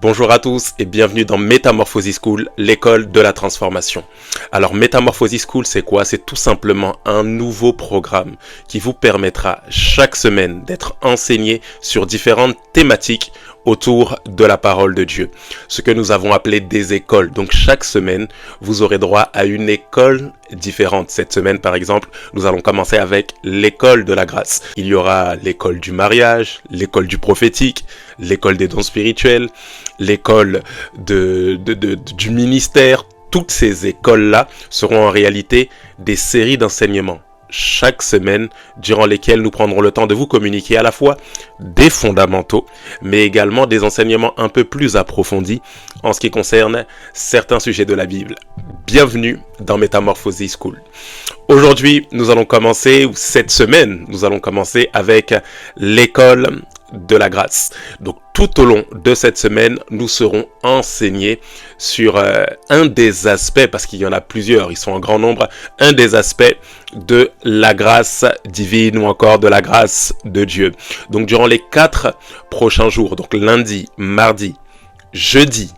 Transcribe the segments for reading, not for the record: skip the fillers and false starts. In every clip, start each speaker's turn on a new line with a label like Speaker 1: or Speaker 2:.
Speaker 1: Bonjour à tous et bienvenue dans Metamorphosis School, l'école de la transformation. Alors Metamorphosis School, c'est quoi? C'est tout simplement un nouveau programme qui vous permettra chaque semaine d'être enseigné sur différentes thématiques autour de la parole de Dieu. Ce que nous avons appelé des écoles. Donc chaque semaine, vous aurez droit à une école différente. Cette semaine, par exemple, nous allons commencer avec l'école de la grâce. Il y aura l'école du mariage, l'école du prophétique, l'école des dons spirituels, l'école du ministère. Toutes ces écoles-là seront en réalité des séries d'enseignements chaque semaine, durant lesquelles nous prendrons le temps de vous communiquer à la fois des fondamentaux, mais également des enseignements un peu plus approfondis en ce qui concerne certains sujets de la Bible. Bienvenue dans Metamorphosis School. Aujourd'hui, cette semaine, nous allons commencer avec l'école de la grâce. Donc tout au long de cette semaine, nous serons enseignés sur un des aspects, parce qu'il y en a plusieurs, ils sont en grand nombre, un des aspects de la grâce divine ou encore de la grâce de Dieu. Donc durant les 4 prochains jours, donc lundi, mardi, jeudi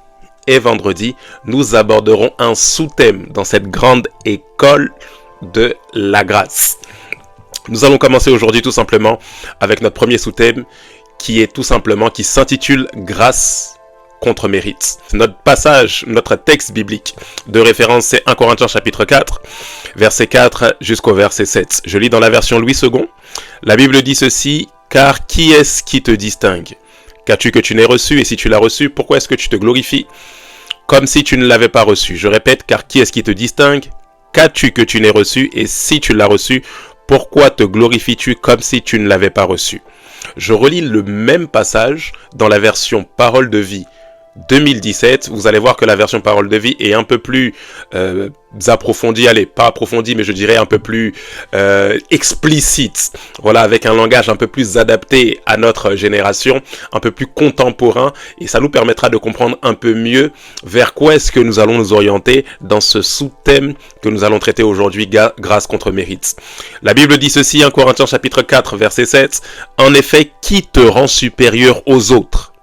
Speaker 1: et vendredi, nous aborderons un sous-thème dans cette grande école de la grâce. Nous allons commencer aujourd'hui tout simplement avec notre premier sous-thème qui s'intitule Grâce contre mérite. Notre texte biblique de référence, c'est 1 Corinthiens chapitre 4, verset 4 jusqu'au verset 7. Je lis dans la version Louis II. La Bible dit ceci: car qui est-ce qui te distingue? Qu'as-tu que tu n'aies reçu? Et si tu l'as reçu, pourquoi est-ce que tu te glorifies comme si tu ne l'avais pas reçu? Je répète, car qui est-ce qui te distingue? Qu'as-tu que tu n'aies reçu? Et si tu l'as reçu, pourquoi te glorifies-tu comme si tu ne l'avais pas reçu? Je relis le même passage dans la version Parole de vie 2017. Vous allez voir que la version Parole de vie est un peu plus approfondie. Allez, pas approfondie, mais je dirais un peu plus explicite. Voilà, avec un langage un peu plus adapté à notre génération, un peu plus contemporain. Et ça nous permettra de comprendre un peu mieux vers quoi est-ce que nous allons nous orienter dans ce sous-thème que nous allons traiter aujourd'hui, grâce contre mérite. La Bible dit ceci, 1 Corinthiens chapitre 4, verset 7. En effet, qui te rend supérieur aux autres?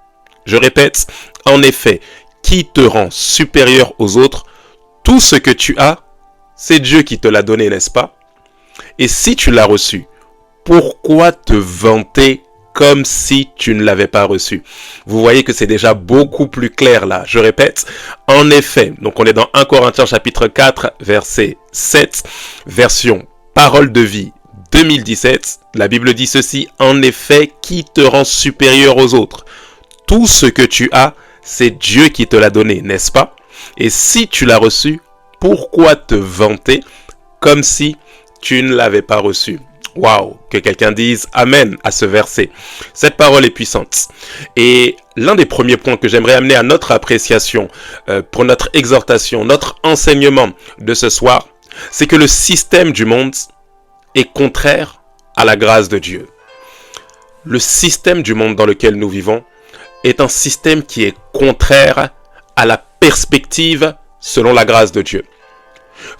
Speaker 1: Je répète, en effet, qui te rend supérieur aux autres? Tout ce que tu as, c'est Dieu qui te l'a donné, n'est-ce pas? Et si tu l'as reçu, pourquoi te vanter comme si tu ne l'avais pas reçu? Vous voyez que c'est déjà beaucoup plus clair là. Je répète, en effet, donc on est dans 1 Corinthiens chapitre 4, verset 7, version Parole de vie 2017. La Bible dit ceci: en effet, qui te rend supérieur aux autres? Tout ce que tu as, c'est Dieu qui te l'a donné, n'est-ce pas? Et si tu l'as reçu, pourquoi te vanter comme si tu ne l'avais pas reçu? Waouh! Que quelqu'un dise Amen à ce verset. Cette parole est puissante. Et l'un des premiers points que j'aimerais amener à notre appréciation, pour notre exhortation, notre enseignement de ce soir, c'est que le système du monde est contraire à la grâce de Dieu. Le système du monde dans lequel nous vivons est un système qui est contraire à la perspective selon la grâce de Dieu.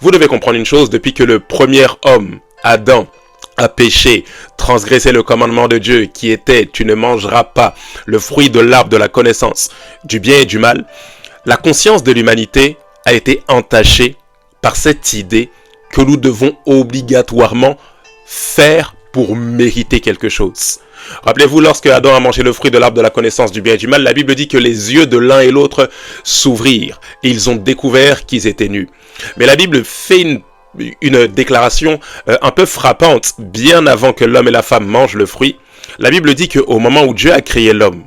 Speaker 1: Vous devez comprendre une chose: depuis que le premier homme, Adam, a péché, transgressé le commandement de Dieu qui était: tu ne mangeras pas le fruit de l'arbre de la connaissance du bien et du mal, la conscience de l'humanité a été entachée par cette idée que nous devons obligatoirement faire pour mériter quelque chose. Rappelez-vous, lorsque Adam a mangé le fruit de l'arbre de la connaissance du bien et du mal, la Bible dit que les yeux de l'un et l'autre s'ouvrirent et ils ont découvert qu'ils étaient nus. Mais la Bible fait une déclaration un peu frappante bien avant que l'homme et la femme mangent le fruit. La Bible dit qu'au moment où Dieu a créé l'homme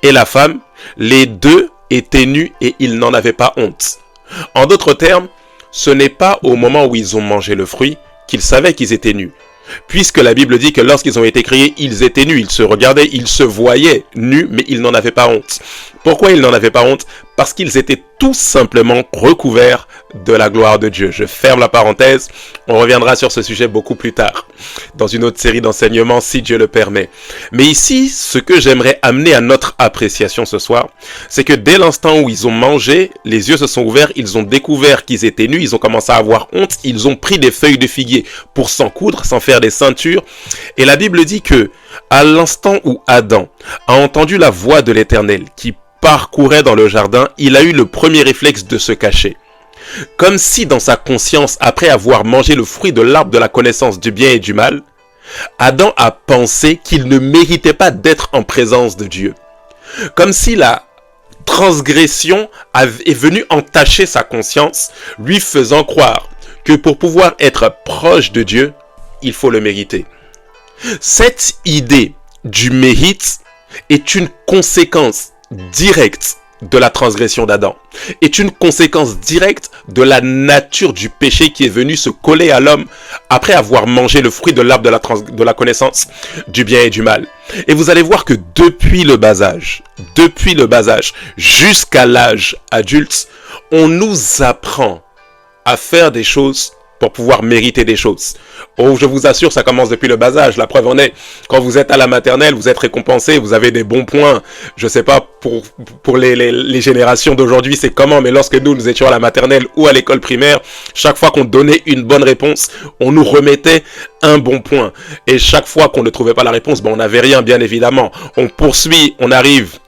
Speaker 1: et la femme, les deux étaient nus et ils n'en avaient pas honte. En d'autres termes, ce n'est pas au moment où ils ont mangé le fruit qu'ils savaient qu'ils étaient nus. Puisque la Bible dit que lorsqu'ils ont été créés, ils étaient nus, ils se regardaient, ils se voyaient nus, mais ils n'en avaient pas honte. Pourquoi ils n'en avaient pas honte? Parce qu'ils étaient tout simplement recouverts de la gloire de Dieu. Je ferme la parenthèse, on reviendra sur ce sujet beaucoup plus tard, dans une autre série d'enseignements, si Dieu le permet. Mais ici, ce que j'aimerais amener à notre appréciation ce soir, c'est que dès l'instant où ils ont mangé, les yeux se sont ouverts, ils ont découvert qu'ils étaient nus, ils ont commencé à avoir honte, ils ont pris des feuilles de figuier pour s'en coudre, s'en faire des ceintures. Et la Bible dit que À l'instant où Adam a entendu la voix de l'Éternel qui parcourait dans le jardin, il a eu le premier réflexe de se cacher. Comme si dans sa conscience, après avoir mangé le fruit de l'arbre de la connaissance du bien et du mal, Adam a pensé qu'il ne méritait pas d'être en présence de Dieu. Comme si la transgression est venue entacher sa conscience, lui faisant croire que pour pouvoir être proche de Dieu, il faut le mériter. Cette idée du mérite est une conséquence directe de la transgression d'Adam, est une conséquence directe de la nature du péché qui est venu se coller à l'homme après avoir mangé le fruit de l'arbre de la connaissance du bien et du mal. Et vous allez voir que depuis le bas âge jusqu'à l'âge adulte, on nous apprend à faire des choses pour pouvoir mériter des choses. Oh, je vous assure, ça commence depuis le bas âge. La preuve en est, quand vous êtes à la maternelle, vous êtes récompensé, vous avez des bons points. Je sais pas pour les générations d'aujourd'hui, c'est comment, mais lorsque nous étions à la maternelle ou à l'école primaire, chaque fois qu'on donnait une bonne réponse, on nous remettait un bon point. Et chaque fois qu'on ne trouvait pas la réponse, on n'avait rien, bien évidemment. On poursuit, on arrive.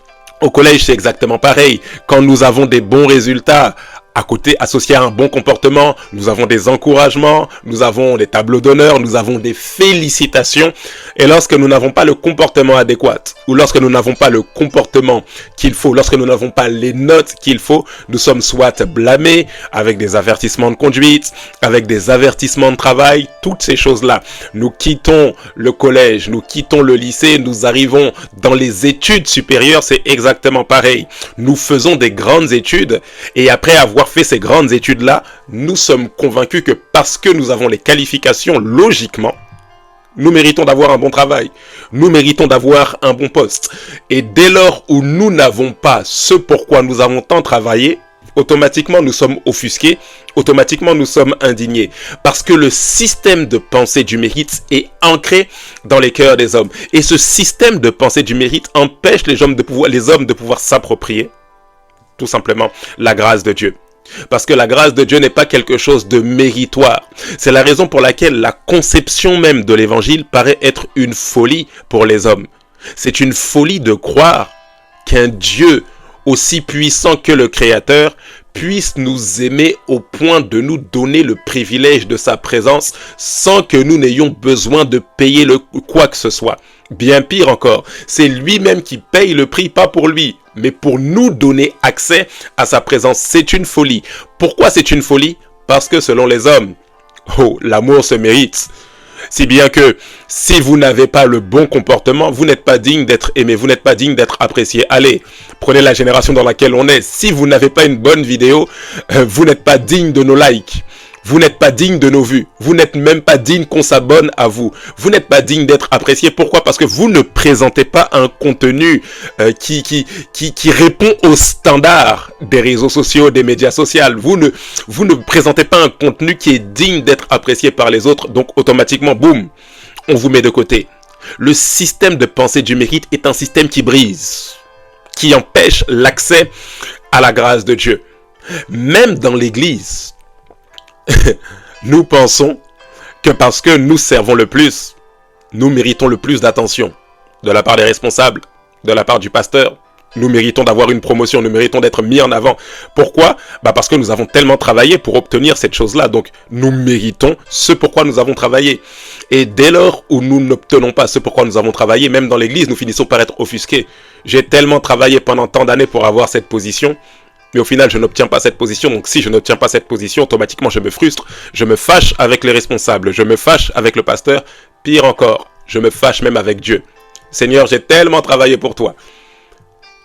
Speaker 1: Au collège, c'est exactement pareil. Quand nous avons des bons résultats, à côté, associé à un bon comportement, nous avons des encouragements, nous avons des tableaux d'honneur, nous avons des félicitations. Et lorsque nous n'avons pas le comportement adéquat, ou lorsque nous n'avons pas le comportement qu'il faut, lorsque nous n'avons pas les notes qu'il faut, nous sommes soit blâmés avec des avertissements de conduite, avec des avertissements de travail, toutes ces choses-là. Nous quittons le collège, nous quittons le lycée, nous arrivons dans les études supérieures, c'est exactement pareil. Nous faisons des grandes études et après avoir fait ces grandes études-là, nous sommes convaincus que parce que nous avons les qualifications, logiquement, nous méritons d'avoir un bon travail. Nous méritons d'avoir un bon poste. Et dès lors où nous n'avons pas ce pourquoi nous avons tant travaillé, automatiquement nous sommes offusqués, automatiquement nous sommes indignés. Parce que le système de pensée du mérite est ancré dans les cœurs des hommes. Et ce système de pensée du mérite empêche les hommes de pouvoir s'approprier, tout simplement, la grâce de Dieu. Parce que la grâce de Dieu n'est pas quelque chose de méritoire. C'est la raison pour laquelle la conception même de l'évangile paraît être une folie pour les hommes. C'est une folie de croire qu'un Dieu aussi puissant que le Créateur puisse nous aimer au point de nous donner le privilège de sa présence sans que nous n'ayons besoin de payer quoi que ce soit. Bien pire encore, c'est lui-même qui paye le prix, pas pour lui, mais pour nous donner accès à sa présence. C'est une folie. Pourquoi c'est une folie? Parce que selon les hommes, l'amour se mérite. Si bien que si vous n'avez pas le bon comportement, vous n'êtes pas digne d'être aimé, vous n'êtes pas digne d'être apprécié. Allez, prenez la génération dans laquelle on est. Si vous n'avez pas une bonne vidéo, vous n'êtes pas digne de nos likes. Vous n'êtes pas digne de nos vues. Vous n'êtes même pas digne qu'on s'abonne à vous. Vous n'êtes pas digne d'être apprécié. Pourquoi? Parce que vous ne présentez pas un contenu qui répond aux standards des réseaux sociaux, des médias sociaux. Vous ne présentez pas un contenu qui est digne d'être apprécié par les autres. Donc automatiquement, boum, on vous met de côté. Le système de pensée du mérite est un système qui brise, qui empêche l'accès à la grâce de Dieu. Même dans l'Église, nous pensons que parce que nous servons le plus, nous méritons le plus d'attention de la part des responsables, de la part du pasteur. Nous méritons d'avoir une promotion, nous méritons d'être mis en avant. Pourquoi? Parce que nous avons tellement travaillé pour obtenir cette chose-là. Donc, nous méritons ce pourquoi nous avons travaillé. Et dès lors où nous n'obtenons pas ce pourquoi nous avons travaillé, même dans l'église, nous finissons par être offusqués. J'ai tellement travaillé pendant tant d'années pour avoir cette position, mais au final, je n'obtiens pas cette position. Donc, si je n'obtiens pas cette position, automatiquement, je me frustre. Je me fâche avec les responsables. Je me fâche avec le pasteur. Pire encore, je me fâche même avec Dieu. Seigneur, j'ai tellement travaillé pour toi.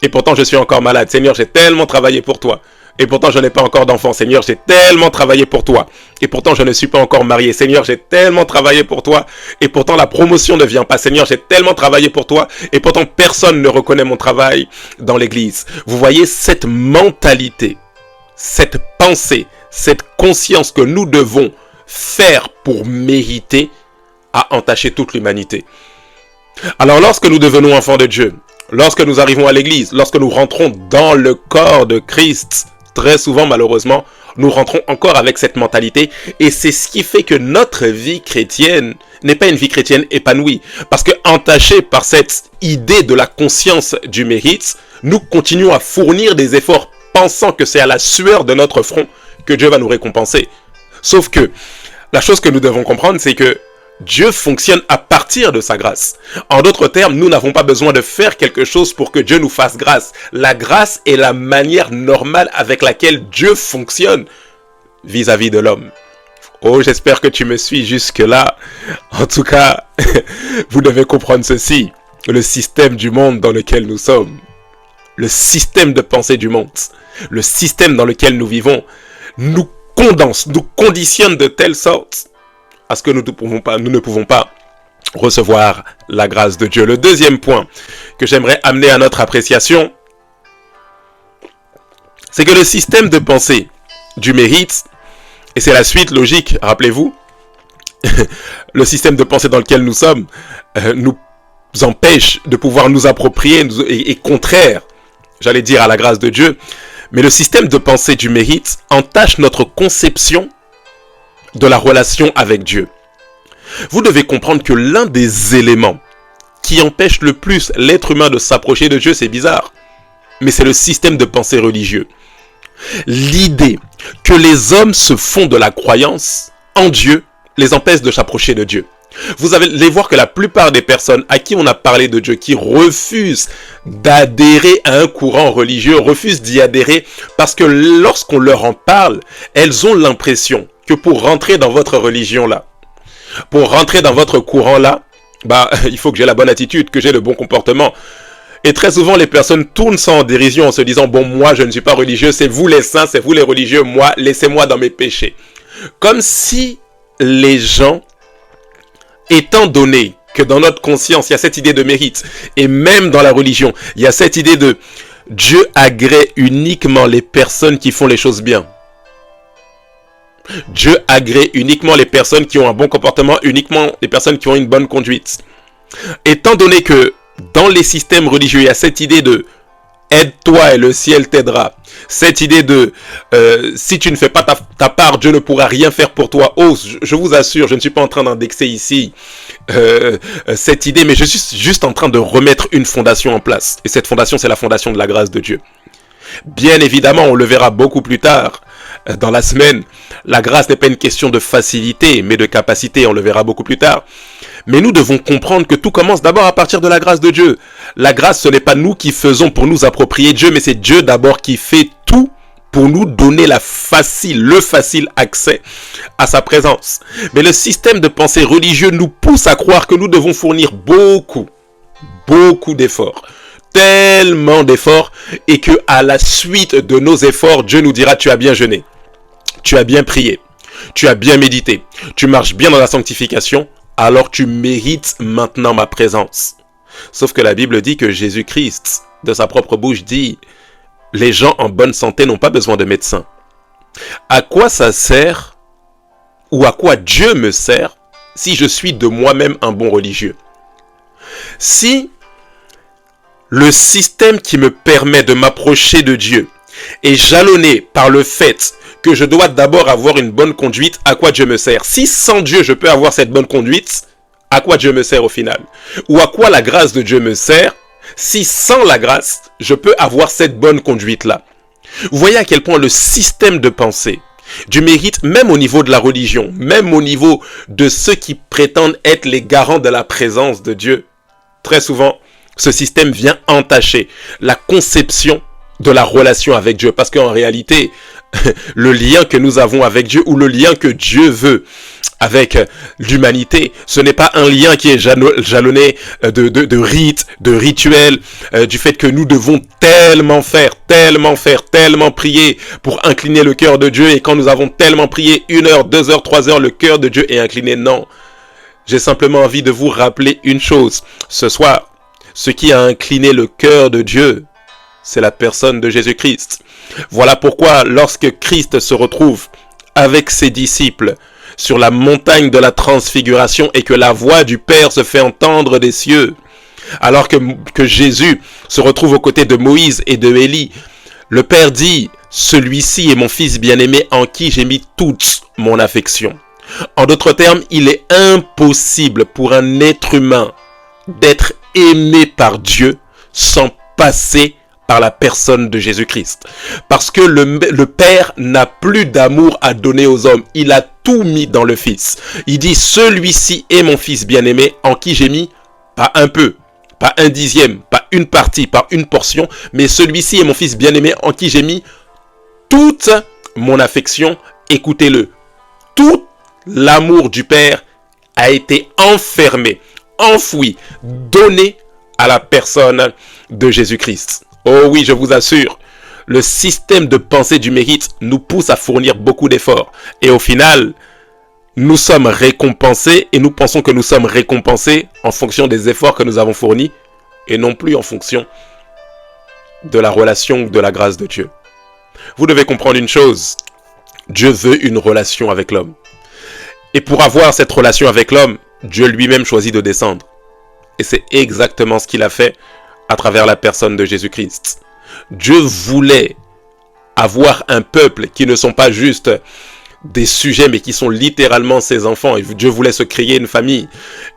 Speaker 1: Et pourtant, je suis encore malade. Seigneur, j'ai tellement travaillé pour toi. Et pourtant, je n'ai pas encore d'enfant. Seigneur, j'ai tellement travaillé pour toi. Et pourtant, je ne suis pas encore marié. Seigneur, j'ai tellement travaillé pour toi. Et pourtant, la promotion ne vient pas. Seigneur, j'ai tellement travaillé pour toi. Et pourtant, personne ne reconnaît mon travail dans l'église. Vous voyez cette mentalité, cette pensée, cette conscience que nous devons faire pour mériter a entaché toute l'humanité. Alors, lorsque nous devenons enfants de Dieu, lorsque nous arrivons à l'église, lorsque nous rentrons dans le corps de Christ, très souvent, malheureusement, nous rentrons encore avec cette mentalité. Et c'est ce qui fait que notre vie chrétienne n'est pas une vie chrétienne épanouie. Parce que entachés par cette idée de la conscience du mérite, nous continuons à fournir des efforts pensant que c'est à la sueur de notre front que Dieu va nous récompenser. Sauf que la chose que nous devons comprendre, c'est que Dieu fonctionne à partir de sa grâce. En d'autres termes, nous n'avons pas besoin de faire quelque chose pour que Dieu nous fasse grâce. La grâce est la manière normale avec laquelle Dieu fonctionne vis-à-vis de l'homme. Oh, j'espère que tu me suis jusque-là. En tout cas, vous devez comprendre ceci. Le système du monde dans lequel nous sommes, le système de pensée du monde, le système dans lequel nous vivons, nous condense, nous conditionne de telle sorte à ce que nous ne pouvons pas recevoir la grâce de Dieu. Le deuxième point que j'aimerais amener à notre appréciation, c'est que le système de pensée du mérite, et c'est la suite logique, rappelez-vous, le système de pensée dans lequel nous sommes nous empêche de pouvoir nous approprier et contraire, j'allais dire, à la grâce de Dieu. Mais le système de pensée du mérite entache notre conception de la relation avec Dieu. Vous devez comprendre que l'un des éléments qui empêche le plus l'être humain de s'approcher de Dieu, c'est bizarre, mais c'est le système de pensée religieux. L'idée que les hommes se font de la croyance en Dieu les empêche de s'approcher de Dieu. Vous allez voir que la plupart des personnes à qui on a parlé de Dieu, qui refusent d'adhérer à un courant religieux, refusent d'y adhérer parce que lorsqu'on leur en parle, elles ont l'impression que pour rentrer dans votre religion-là, pour rentrer dans votre courant-là, il faut que j'ai la bonne attitude, que j'ai le bon comportement. Et très souvent, les personnes tournent ça en dérision en se disant, bon, moi, je ne suis pas religieux, c'est vous les saints, c'est vous les religieux, moi, laissez-moi dans mes péchés. Comme si les gens, étant donné que dans notre conscience, il y a cette idée de mérite, et même dans la religion, il y a cette idée de Dieu agrée uniquement les personnes qui font les choses bien. Dieu agrée uniquement les personnes qui ont un bon comportement, uniquement les personnes qui ont une bonne conduite. Étant donné que dans les systèmes religieux, il y a cette idée de aide-toi et le ciel t'aidera. Cette idée de si tu ne fais pas ta part, Dieu ne pourra rien faire pour toi. Oh, je vous assure, je ne suis pas en train d'indexer ici cette idée, mais je suis juste en train de remettre une fondation en place. Et cette fondation, c'est la fondation de la grâce de Dieu. Bien évidemment, on le verra beaucoup plus tard dans la semaine. La grâce n'est pas une question de facilité, mais de capacité. On le verra beaucoup plus tard. Mais nous devons comprendre que tout commence d'abord à partir de la grâce de Dieu. La grâce, ce n'est pas nous qui faisons pour nous approprier Dieu, mais c'est Dieu d'abord qui fait tout pour nous donner le facile accès à sa présence. Mais le système de pensée religieux nous pousse à croire que nous devons fournir beaucoup d'efforts. Tellement d'efforts, et que à la suite de nos efforts, Dieu nous dira, tu as bien jeûné, tu as bien prié, tu as bien médité, tu marches bien dans la sanctification, alors tu mérites maintenant ma présence. Sauf que la Bible dit que Jésus-Christ, de sa propre bouche, dit, les gens en bonne santé n'ont pas besoin de médecins. À quoi ça sert, ou à quoi Dieu me sert, si je suis de moi-même un bon religieux? Si le système qui me permet de m'approcher de Dieu est jalonné par le fait que je dois d'abord avoir une bonne conduite, à quoi Dieu me sert? Si sans Dieu je peux avoir cette bonne conduite, à quoi Dieu me sert au final? Ou à quoi la grâce de Dieu me sert si sans la grâce je peux avoir cette bonne conduite-là? Vous voyez à quel point le système de pensée du mérite, même au niveau de la religion, même au niveau de ceux qui prétendent être les garants de la présence de Dieu, très souvent, ce système vient entacher la conception de la relation avec Dieu. Parce qu'en réalité, le lien que nous avons avec Dieu, ou le lien que Dieu veut avec l'humanité, ce n'est pas un lien qui est jalonné de rites, de rituels, du fait que nous devons tellement prier pour incliner le cœur de Dieu. Et quand nous avons tellement prié 1 heure, 2 heures, 3 heures, le cœur de Dieu est incliné. Non. J'ai simplement envie de vous rappeler une chose. Ce soir, ce qui a incliné le cœur de Dieu, c'est la personne de Jésus-Christ. Voilà pourquoi lorsque Christ se retrouve avec ses disciples sur la montagne de la transfiguration et que la voix du Père se fait entendre des cieux, alors que Jésus se retrouve aux côtés de Moïse et de Élie, le Père dit, celui-ci est mon fils bien-aimé en qui j'ai mis toute mon affection. En d'autres termes, il est impossible pour un être humain d'être aimé par Dieu sans passer par la personne de Jésus-Christ. Parce que le Père n'a plus d'amour à donner aux hommes. Il a tout mis dans le Fils. Il dit, celui-ci est mon Fils bien-aimé en qui j'ai mis pas un peu, pas un dixième, pas une partie, pas une portion, mais celui-ci est mon Fils bien-aimé en qui j'ai mis toute mon affection. Écoutez-le. Tout l'amour du Père a été enfermé, enfoui, donné à la personne de Jésus-Christ. Oh oui, je vous assure, le système de pensée du mérite nous pousse à fournir beaucoup d'efforts. Et au final, nous sommes récompensés et nous pensons que nous sommes récompensés en fonction des efforts que nous avons fournis et non plus en fonction de la relation ou de la grâce de Dieu. Vous devez comprendre une chose, Dieu veut une relation avec l'homme. Et pour avoir cette relation avec l'homme, Dieu lui-même choisit de descendre. Et c'est exactement ce qu'il a fait à travers la personne de Jésus-Christ. Dieu voulait avoir un peuple qui ne sont pas juste des sujets, mais qui sont littéralement ses enfants. Et Dieu voulait se créer une famille.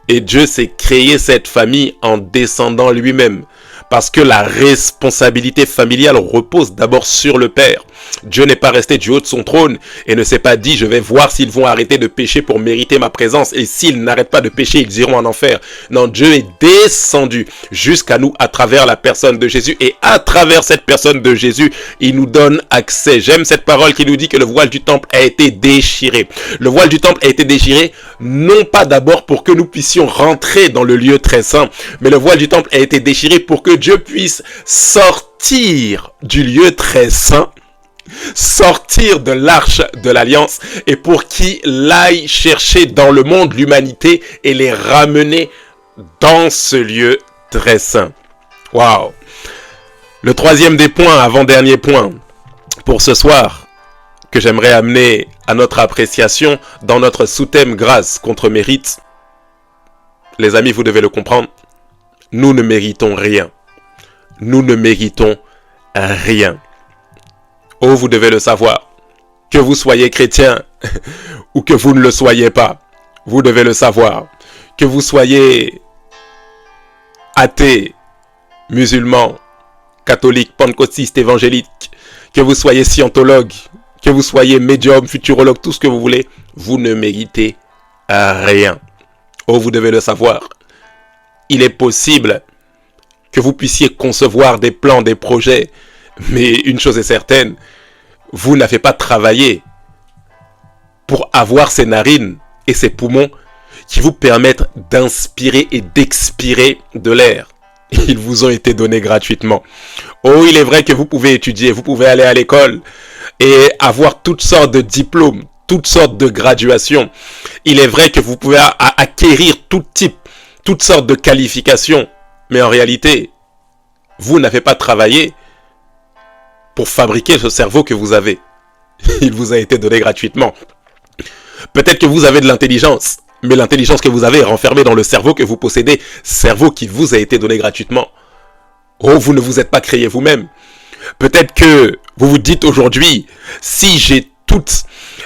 Speaker 1: Et Dieu s'est créé cette famille en descendant lui-même. Parce que la responsabilité familiale repose d'abord sur le Père. Dieu n'est pas resté du haut de son trône et ne s'est pas dit, je vais voir s'ils vont arrêter de pécher pour mériter ma présence. Et s'ils n'arrêtent pas de pécher, ils iront en enfer. Non, Dieu est descendu jusqu'à nous à travers la personne de Jésus. Et à travers cette personne de Jésus, il nous donne accès. J'aime cette parole qui nous dit que le voile du temple a été déchiré. Le voile du temple a été déchiré, non pas d'abord pour que nous puissions rentrer dans le lieu très saint, mais le voile du temple a été déchiré pour que Dieu puisse sortir du lieu très saint, sortir de l'arche de l'alliance et pour qu'il aille chercher dans le monde l'humanité et les ramener dans ce lieu très saint. Waouh! Le troisième des points, avant-dernier point pour ce soir, que j'aimerais amener à notre appréciation dans notre sous-thème grâce contre mérite. Les amis, vous devez le comprendre, nous ne méritons rien. Nous ne méritons rien. Oh, vous devez le savoir. Que vous soyez chrétien ou que vous ne le soyez pas, vous devez le savoir. Que vous soyez athée, musulman, catholique, pentecôtiste, évangélique, que vous soyez scientologue, que vous soyez médium, futurologue, tout ce que vous voulez, vous ne méritez rien. Oh, vous devez le savoir. Il est possible que vous puissiez concevoir des plans, des projets, mais une chose est certaine, vous n'avez pas travaillé pour avoir ces narines et ces poumons qui vous permettent d'inspirer et d'expirer de l'air. Ils vous ont été donnés gratuitement. Oh, il est vrai que vous pouvez étudier, vous pouvez aller à l'école et avoir toutes sortes de diplômes, toutes sortes de graduations. Il est vrai que vous pouvez acquérir toutes sortes de qualifications. Mais en réalité, vous n'avez pas travaillé pour fabriquer ce cerveau que vous avez. Il vous a été donné gratuitement. Peut-être que vous avez de l'intelligence, mais l'intelligence que vous avez est renfermée dans le cerveau que vous possédez, cerveau qui vous a été donné gratuitement. Oh, vous ne vous êtes pas créé vous-même. Peut-être que vous vous dites aujourd'hui, si j'ai toute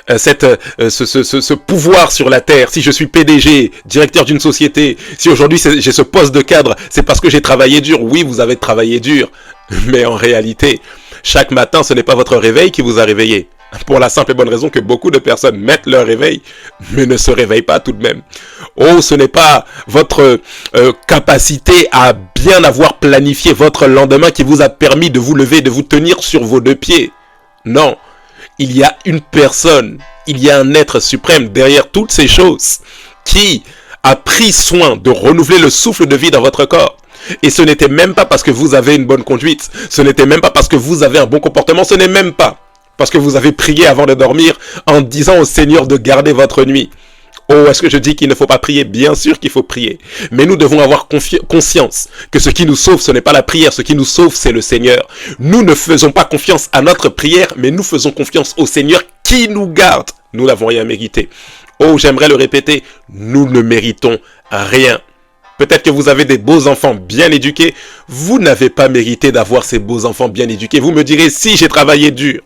Speaker 1: ce pouvoir sur la terre, si je suis PDG, directeur d'une société, si aujourd'hui j'ai ce poste de cadre, c'est parce que j'ai travaillé dur. Oui, vous avez travaillé dur, mais en réalité, chaque matin, ce n'est pas votre réveil qui vous a réveillé. Pour la simple et bonne raison que beaucoup de personnes mettent leur réveil, mais ne se réveillent pas tout de même. Oh, ce n'est pas votre capacité à bien avoir planifié votre lendemain qui vous a permis de vous lever, de vous tenir sur vos deux pieds. Non, il y a une personne, il y a un être suprême derrière toutes ces choses qui a pris soin de renouveler le souffle de vie dans votre corps. Et ce n'était même pas parce que vous avez une bonne conduite, ce n'était même pas parce que vous avez un bon comportement, ce n'est même pas parce que vous avez prié avant de dormir en disant au Seigneur de garder votre nuit. Oh, est-ce que je dis qu'il ne faut pas prier? Bien sûr qu'il faut prier. Mais nous devons avoir conscience que ce qui nous sauve, ce n'est pas la prière. Ce qui nous sauve, c'est le Seigneur. Nous ne faisons pas confiance à notre prière, mais nous faisons confiance au Seigneur qui nous garde. Nous n'avons rien mérité. Oh, j'aimerais le répéter, nous ne méritons rien. Peut-être que vous avez des beaux enfants bien éduqués. Vous n'avez pas mérité d'avoir ces beaux enfants bien éduqués. Vous me direz, si j'ai travaillé dur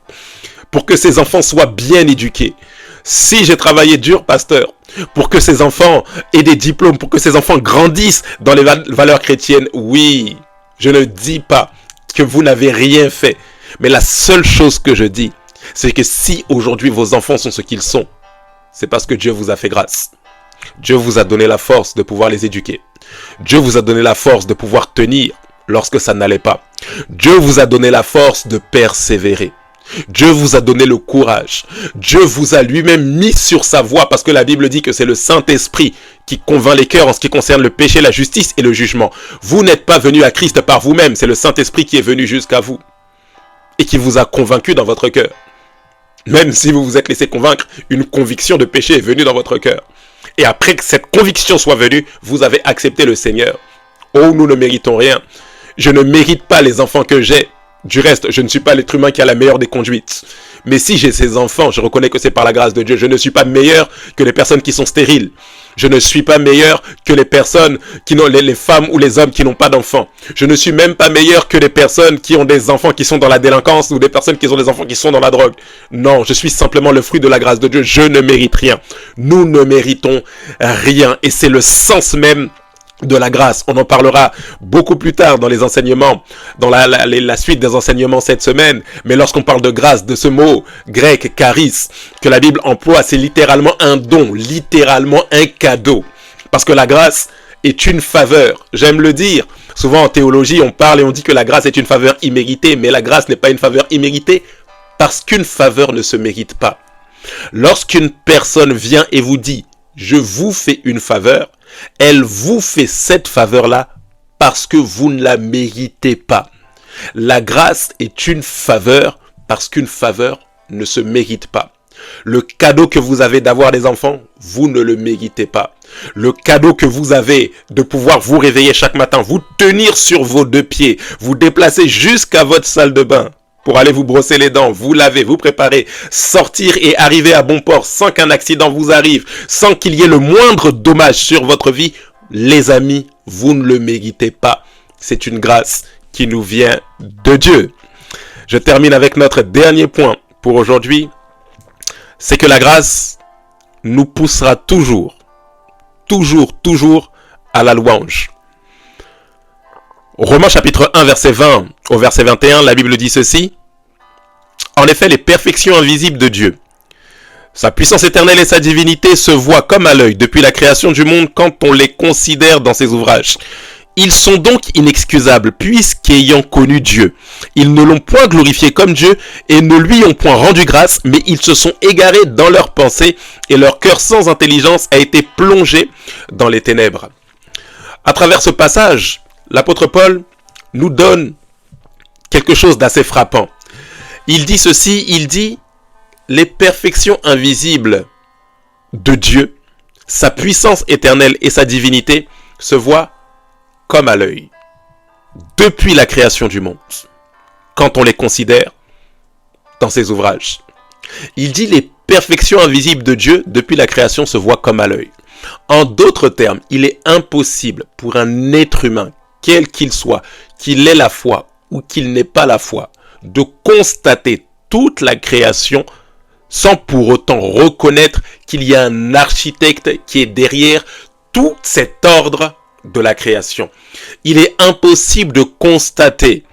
Speaker 1: pour que ces enfants soient bien éduqués. Si j'ai travaillé dur, pasteur, pour que ces enfants aient des diplômes, pour que ces enfants grandissent dans les valeurs chrétiennes, oui, je ne dis pas que vous n'avez rien fait. Mais la seule chose que je dis, c'est que si aujourd'hui vos enfants sont ce qu'ils sont, c'est parce que Dieu vous a fait grâce. Dieu vous a donné la force de pouvoir les éduquer. Dieu vous a donné la force de pouvoir tenir lorsque ça n'allait pas. Dieu vous a donné la force de persévérer. Dieu vous a donné le courage. Dieu vous a lui-même mis sur sa voie parce que la Bible dit que c'est le Saint-Esprit qui convainc les cœurs en ce qui concerne le péché, la justice et le jugement. Vous n'êtes pas venu à Christ par vous-même, c'est le Saint-Esprit qui est venu jusqu'à vous et qui vous a convaincu dans votre cœur. Même si vous vous êtes laissé convaincre, une conviction de péché est venue dans votre cœur. Et après que cette conviction soit venue, vous avez accepté le Seigneur. Oh, nous ne méritons rien. Je ne mérite pas les enfants que j'ai. Du reste, je ne suis pas l'être humain qui a la meilleure des conduites. Mais si j'ai ces enfants, je reconnais que c'est par la grâce de Dieu. Je ne suis pas meilleur que les personnes qui sont stériles. Je ne suis pas meilleur que les personnes qui n'ont les femmes ou les hommes qui n'ont pas d'enfants. Je ne suis même pas meilleur que les personnes qui ont des enfants qui sont dans la délinquance ou des personnes qui ont des enfants qui sont dans la drogue. Non, je suis simplement le fruit de la grâce de Dieu. Je ne mérite rien. Nous ne méritons rien. Et c'est le sens même de la grâce. On en parlera beaucoup plus tard dans les enseignements, dans la suite des enseignements cette semaine. Mais lorsqu'on parle de grâce, de ce mot grec, charis, que la Bible emploie, c'est littéralement un don, littéralement un cadeau. Parce que la grâce est une faveur. J'aime le dire. Souvent en théologie, on parle et on dit que la grâce est une faveur imméritée. Mais la grâce n'est pas une faveur imméritée parce qu'une faveur ne se mérite pas. Lorsqu'une personne vient et vous dit « Je vous fais une faveur », elle vous fait cette faveur-là parce que vous ne la méritez pas. La grâce est une faveur parce qu'une faveur ne se mérite pas. Le cadeau que vous avez d'avoir des enfants, vous ne le méritez pas. Le cadeau que vous avez de pouvoir vous réveiller chaque matin, vous tenir sur vos deux pieds, vous déplacer jusqu'à votre salle de bain pour aller vous brosser les dents, vous laver, vous préparer, sortir et arriver à bon port sans qu'un accident vous arrive, sans qu'il y ait le moindre dommage sur votre vie, les amis, vous ne le méritez pas. C'est une grâce qui nous vient de Dieu. Je termine avec notre dernier point pour aujourd'hui. C'est que la grâce nous poussera toujours à la louange. Romains chapitre 1 verset 20 au verset 21, la Bible dit ceci. En effet, les perfections invisibles de Dieu, sa puissance éternelle et sa divinité se voient comme à l'œil depuis la création du monde quand on les considère dans ses ouvrages. Ils sont donc inexcusables puisqu'ayant connu Dieu, ils ne l'ont point glorifié comme Dieu et ne lui ont point rendu grâce, mais ils se sont égarés dans leurs pensées et leur cœur sans intelligence a été plongé dans les ténèbres. À travers ce passage, l'apôtre Paul nous donne quelque chose d'assez frappant. Il dit ceci, il dit « Les perfections invisibles de Dieu, sa puissance éternelle et sa divinité se voient comme à l'œil, depuis la création du monde, quand on les considère dans ses ouvrages. » Il dit « Les perfections invisibles de Dieu, depuis la création, se voient comme à l'œil. » En d'autres termes, il est impossible pour un être humain, quel qu'il soit, qu'il ait la foi ou qu'il n'ait pas la foi, de constater toute la création sans pour autant reconnaître qu'il y a un architecte qui est derrière tout cet ordre de la création. Il est impossible de constater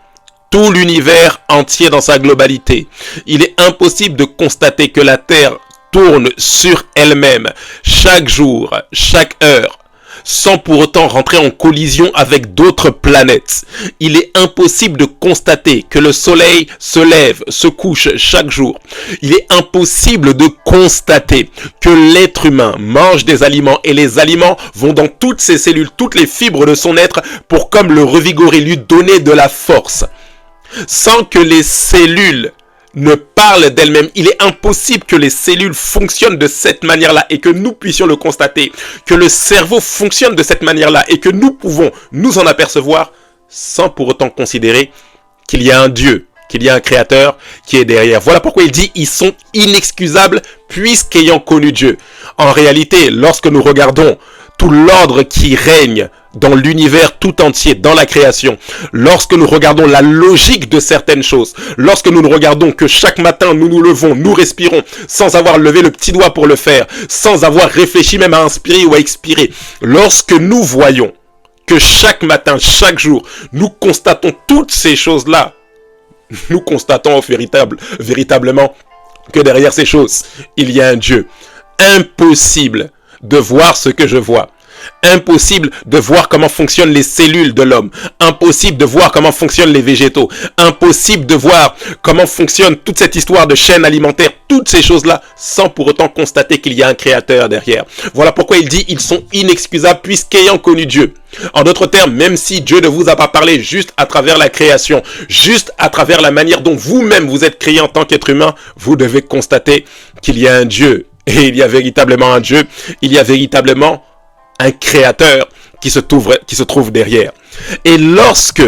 Speaker 1: tout l'univers entier dans sa globalité. Il est impossible de constater que la Terre tourne sur elle-même chaque jour, chaque heure, sans pour autant rentrer en collision avec d'autres planètes. Il est impossible de constater que le soleil se lève, se couche chaque jour. Il est impossible de constater que l'être humain mange des aliments et les aliments vont dans toutes ses cellules, toutes les fibres de son être pour comme le revigorer, lui donner de la force. Sans que les cellules ne parlent d'elles-mêmes. Il est impossible que les cellules fonctionnent de cette manière-là et que nous puissions le constater, que le cerveau fonctionne de cette manière-là et que nous pouvons nous en apercevoir sans pour autant considérer qu'il y a un Dieu, qu'il y a un créateur qui est derrière. Voilà pourquoi il dit ils sont inexcusables puisqu'ayant connu Dieu. En réalité, lorsque nous regardons tout l'ordre qui règne dans l'univers tout entier, dans la création, lorsque nous regardons la logique de certaines choses, lorsque nous regardons que chaque matin nous nous levons, nous respirons, sans avoir levé le petit doigt pour le faire, sans avoir réfléchi même à inspirer ou à expirer, lorsque nous voyons que chaque matin, chaque jour, nous constatons toutes ces choses-là, nous constatons véritablement que derrière ces choses, il y a un Dieu. Impossible de voir ce que je vois. Impossible de voir comment fonctionnent les cellules de l'homme. Impossible de voir comment fonctionnent les végétaux. Impossible de voir comment fonctionne toute cette histoire de chaîne alimentaire. Toutes ces choses-là, sans pour autant constater qu'il y a un créateur derrière. Voilà pourquoi il dit, ils sont inexcusables puisqu'ayant connu Dieu. En d'autres termes, même si Dieu ne vous a pas parlé juste à travers la création, juste à travers la manière dont vous-même vous êtes créé en tant qu'être humain, vous devez constater qu'il y a un Dieu. Et il y a véritablement un Dieu. Il y a véritablement un créateur qui se trouve derrière. Et lorsque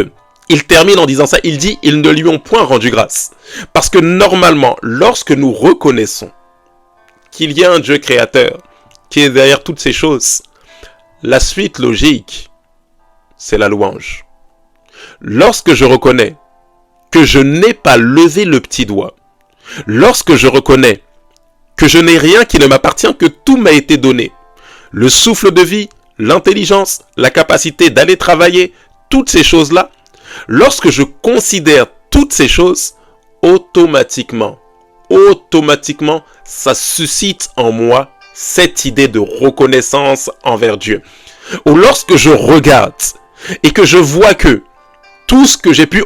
Speaker 1: il termine en disant ça, il dit, ils ne lui ont point rendu grâce. Parce que normalement, lorsque nous reconnaissons qu'il y a un Dieu créateur qui est derrière toutes ces choses, la suite logique, c'est la louange. Lorsque je reconnais que je n'ai pas levé le petit doigt, lorsque je reconnais que je n'ai rien qui ne m'appartient, que tout m'a été donné, le souffle de vie, l'intelligence, la capacité d'aller travailler, toutes ces choses-là, lorsque je considère toutes ces choses, automatiquement, ça suscite en moi cette idée de reconnaissance envers Dieu. Ou lorsque je regarde et que je vois que tout ce que j'ai pu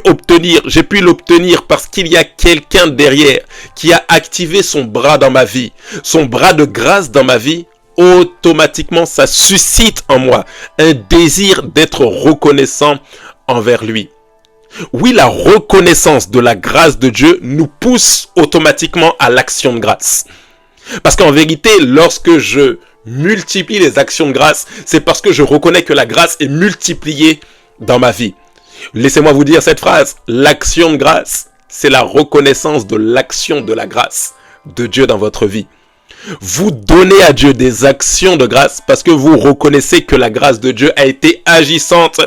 Speaker 1: l'obtenir parce qu'il y a quelqu'un derrière qui a activé son bras dans ma vie, son bras de grâce dans ma vie, automatiquement, ça suscite en moi un désir d'être reconnaissant envers lui. Oui, la reconnaissance de la grâce de Dieu nous pousse automatiquement à l'action de grâce. Parce qu'en vérité, lorsque je multiplie les actions de grâce, c'est parce que je reconnais que la grâce est multipliée dans ma vie. Laissez-moi vous dire cette phrase, l'action de grâce, c'est la reconnaissance de l'action de la grâce de Dieu dans votre vie. Vous donnez à Dieu des actions de grâce parce que vous reconnaissez que la grâce de Dieu a été agissante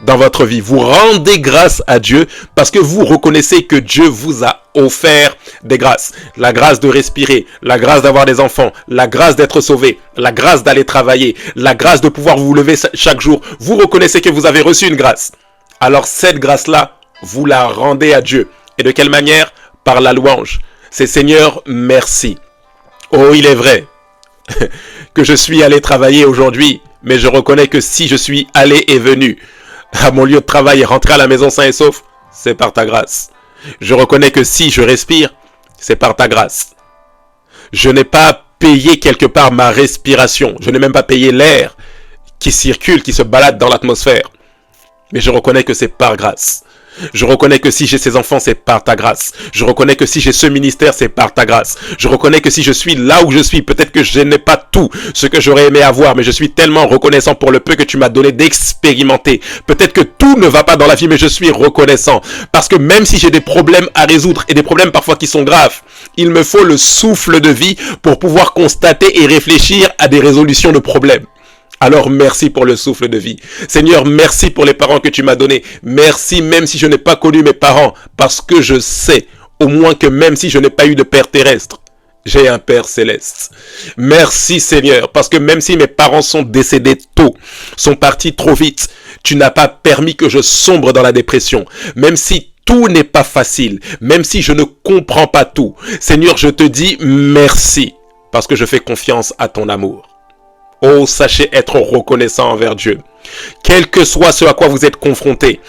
Speaker 1: dans votre vie. Vous rendez grâce à Dieu parce que vous reconnaissez que Dieu vous a offert des grâces. La grâce de respirer, la grâce d'avoir des enfants, la grâce d'être sauvé, la grâce d'aller travailler, la grâce de pouvoir vous lever chaque jour. Vous reconnaissez que vous avez reçu une grâce. Alors cette grâce-là, vous la rendez à Dieu. Et de quelle manière? Par la louange. C'est Seigneur, merci. Oh, il est vrai que je suis allé travailler aujourd'hui, mais je reconnais que si je suis allé et venu à mon lieu de travail et rentré à la maison sain et sauf, c'est par ta grâce. Je reconnais que si je respire, c'est par ta grâce. Je n'ai pas payé quelque part ma respiration. Je n'ai même pas payé l'air qui circule, qui se balade dans l'atmosphère. Mais je reconnais que c'est par grâce. Je reconnais que si j'ai ces enfants, c'est par ta grâce. Je reconnais que si j'ai ce ministère, c'est par ta grâce. Je reconnais que si je suis là où je suis, peut-être que je n'ai pas tout ce que j'aurais aimé avoir, mais je suis tellement reconnaissant pour le peu que tu m'as donné d'expérimenter. Peut-être que tout ne va pas dans la vie, mais je suis reconnaissant. Parce que même si j'ai des problèmes à résoudre, et des problèmes parfois qui sont graves, il me faut le souffle de vie pour pouvoir constater et réfléchir à des résolutions de problèmes. Alors merci pour le souffle de vie. Seigneur, merci pour les parents que tu m'as donnés. Merci même si je n'ai pas connu mes parents, parce que je sais au moins que même si je n'ai pas eu de père terrestre, j'ai un père céleste. Merci Seigneur, parce que même si mes parents sont décédés tôt, sont partis trop vite, tu n'as pas permis que je sombre dans la dépression. Même si tout n'est pas facile, même si je ne comprends pas tout, Seigneur, je te dis merci, parce que je fais confiance à ton amour. Oh, sachez être reconnaissant envers Dieu. Quel que soit ce à quoi vous êtes confrontés,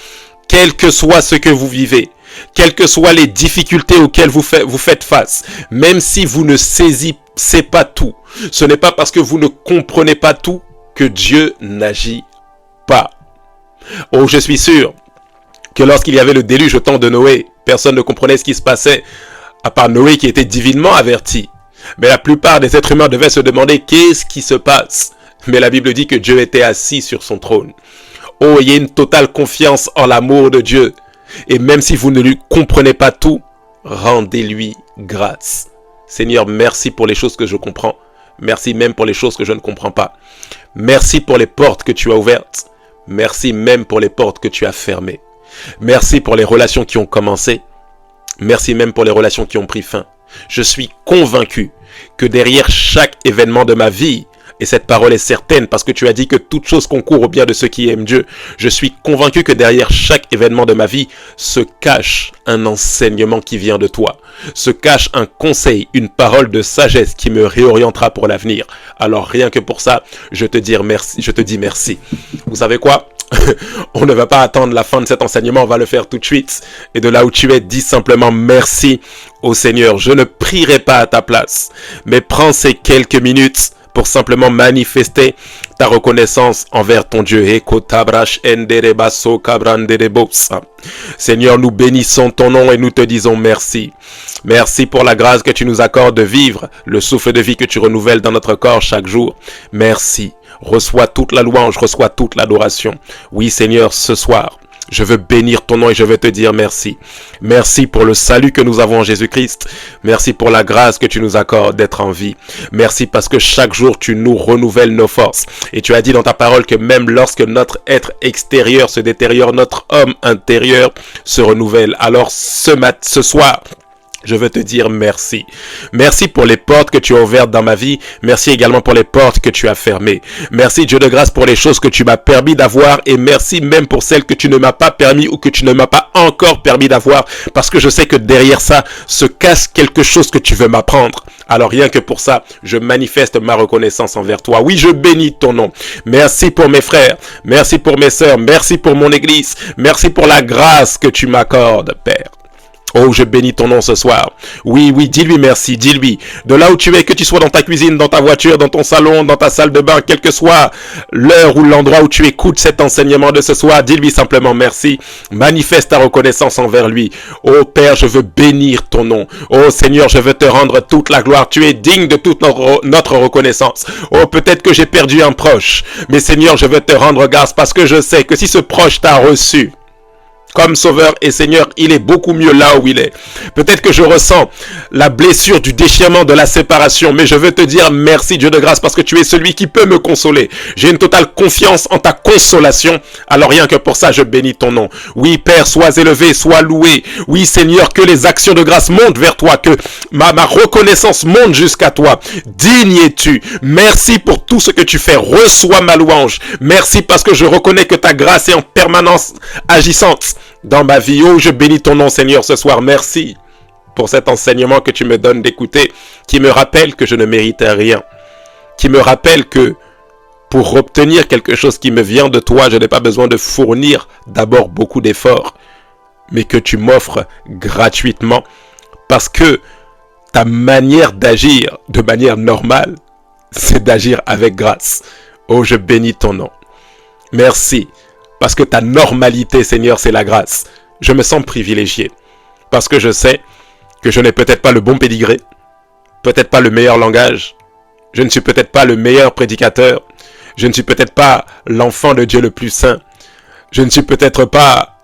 Speaker 1: quel que soit ce que vous vivez, quelles que soient les difficultés auxquelles vous faites face, même si vous ne saisissez pas tout, ce n'est pas parce que vous ne comprenez pas tout que Dieu n'agit pas. Oh, je suis sûr que lorsqu'il y avait le déluge au temps de Noé, personne ne comprenait ce qui se passait, à part Noé qui était divinement averti. Mais la plupart des êtres humains devaient se demander qu'est-ce qui se passe. Mais la Bible dit que Dieu était assis sur son trône. Oh, ayez une totale confiance en l'amour de Dieu. Et même si vous ne lui comprenez pas tout, rendez-lui grâce. Seigneur, merci pour les choses que je comprends. Merci même pour les choses que je ne comprends pas. Merci pour les portes que tu as ouvertes. Merci même pour les portes que tu as fermées. Merci pour les relations qui ont commencé. Merci même pour les relations qui ont pris fin. Je suis convaincu que derrière chaque événement de ma vie, et cette parole est certaine parce que tu as dit que toute chose concourt au bien de ceux qui aiment Dieu, je suis convaincu que derrière chaque événement de ma vie se cache un enseignement qui vient de toi, se cache un conseil, une parole de sagesse qui me réorientera pour l'avenir. Alors rien que pour ça, je te dis merci. Vous savez quoi? On ne va pas attendre la fin de cet enseignement, on va le faire tout de suite. Et de là où tu es, dis simplement merci au Seigneur. Je ne prierai pas à ta place, mais prends ces quelques minutes pour simplement manifester ta reconnaissance envers ton Dieu. Seigneur, nous bénissons ton nom et nous te disons merci. Merci pour la grâce que tu nous accordes de vivre, le souffle de vie que tu renouvelles dans notre corps chaque jour. Merci. Reçois toute la louange, reçois toute l'adoration. Oui, Seigneur, ce soir, je veux bénir ton nom et je veux te dire merci. Merci pour le salut que nous avons en Jésus-Christ. Merci pour la grâce que tu nous accordes d'être en vie. Merci parce que chaque jour, tu nous renouvelles nos forces. Et tu as dit dans ta parole que même lorsque notre être extérieur se détériore, notre homme intérieur se renouvelle. Alors ce soir, je veux te dire merci. Merci pour les portes que tu as ouvertes dans ma vie. Merci également pour les portes que tu as fermées. Merci Dieu de grâce pour les choses que tu m'as permis d'avoir. Et merci même pour celles que tu ne m'as pas permis ou que tu ne m'as pas encore permis d'avoir. Parce que je sais que derrière ça se cache quelque chose que tu veux m'apprendre. Alors rien que pour ça, je manifeste ma reconnaissance envers toi. Oui, je bénis ton nom. Merci pour mes frères. Merci pour mes sœurs. Merci pour mon église. Merci pour la grâce que tu m'accordes, Père. Oh, je bénis ton nom ce soir. Oui, dis-lui merci, dis-lui. De là où tu es, que tu sois dans ta cuisine, dans ta voiture, dans ton salon, dans ta salle de bain, quel que soit l'heure ou l'endroit où tu écoutes cet enseignement de ce soir, dis-lui simplement merci. Manifeste ta reconnaissance envers lui. Oh Père, je veux bénir ton nom. Oh Seigneur, je veux te rendre toute la gloire. Tu es digne de toute notre reconnaissance. Oh, peut-être que j'ai perdu un proche. Mais Seigneur, je veux te rendre grâce parce que je sais que si ce proche t'a reçu comme sauveur et Seigneur, il est beaucoup mieux là où il est. Peut-être que je ressens la blessure du déchirement de la séparation, mais je veux te dire merci Dieu de grâce parce que tu es celui qui peut me consoler. J'ai une totale confiance en ta consolation. Alors rien que pour ça, je bénis ton nom. Oui Père, sois élevé, sois loué. Oui Seigneur, que les actions de grâce montent vers toi, que ma reconnaissance monte jusqu'à toi. Digne es-tu. Merci pour tout ce que tu fais. Reçois ma louange. Merci parce que je reconnais que ta grâce est en permanence agissante dans ma vie. Oh, je bénis ton nom Seigneur ce soir. Merci pour cet enseignement que tu me donnes d'écouter, qui me rappelle que je ne mérite rien, qui me rappelle que pour obtenir quelque chose qui me vient de toi, je n'ai pas besoin de fournir d'abord beaucoup d'efforts, mais que tu m'offres gratuitement parce que ta manière d'agir de manière normale, c'est d'agir avec grâce. Oh, je bénis ton nom. Merci. Parce que ta normalité, Seigneur, c'est la grâce. Je me sens privilégié. Parce que je sais que je n'ai peut-être pas le bon pédigré, peut-être pas le meilleur langage, je ne suis peut-être pas le meilleur prédicateur, je ne suis peut-être pas l'enfant de Dieu le plus saint, je ne suis peut-être pas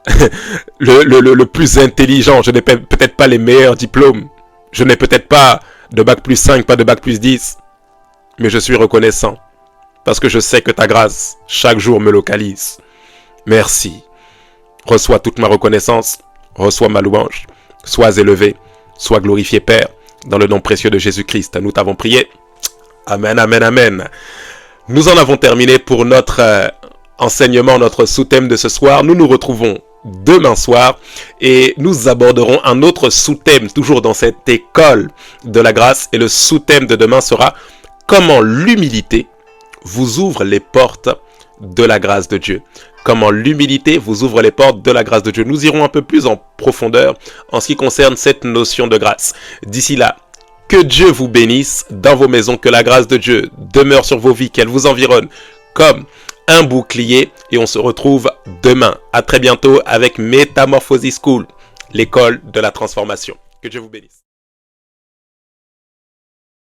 Speaker 1: le plus intelligent, je n'ai peut-être pas les meilleurs diplômes, je n'ai peut-être pas de bac plus 5, pas de bac plus 10, mais je suis reconnaissant. Parce que je sais que ta grâce, chaque jour, me localise. Merci. Reçois toute ma reconnaissance, reçois ma louange. Sois élevé, sois glorifié Père, dans le nom précieux de Jésus-Christ. Nous t'avons prié. Amen, amen, amen. Nous en avons terminé pour notre enseignement, notre sous-thème de ce soir. Nous nous retrouvons demain soir et nous aborderons un autre sous-thème, toujours dans cette école de la grâce. Et le sous-thème de demain sera « Comment l'humilité vous ouvre les portes de la grâce de Dieu ». Comment l'humilité vous ouvre les portes de la grâce de Dieu. Nous irons un peu plus en profondeur en ce qui concerne cette notion de grâce. D'ici là, que Dieu vous bénisse dans vos maisons, que la grâce de Dieu demeure sur vos vies, qu'elle vous environne comme un bouclier. Et on se retrouve demain. À très bientôt avec Metamorphosis School, l'école de la transformation. Que Dieu vous bénisse.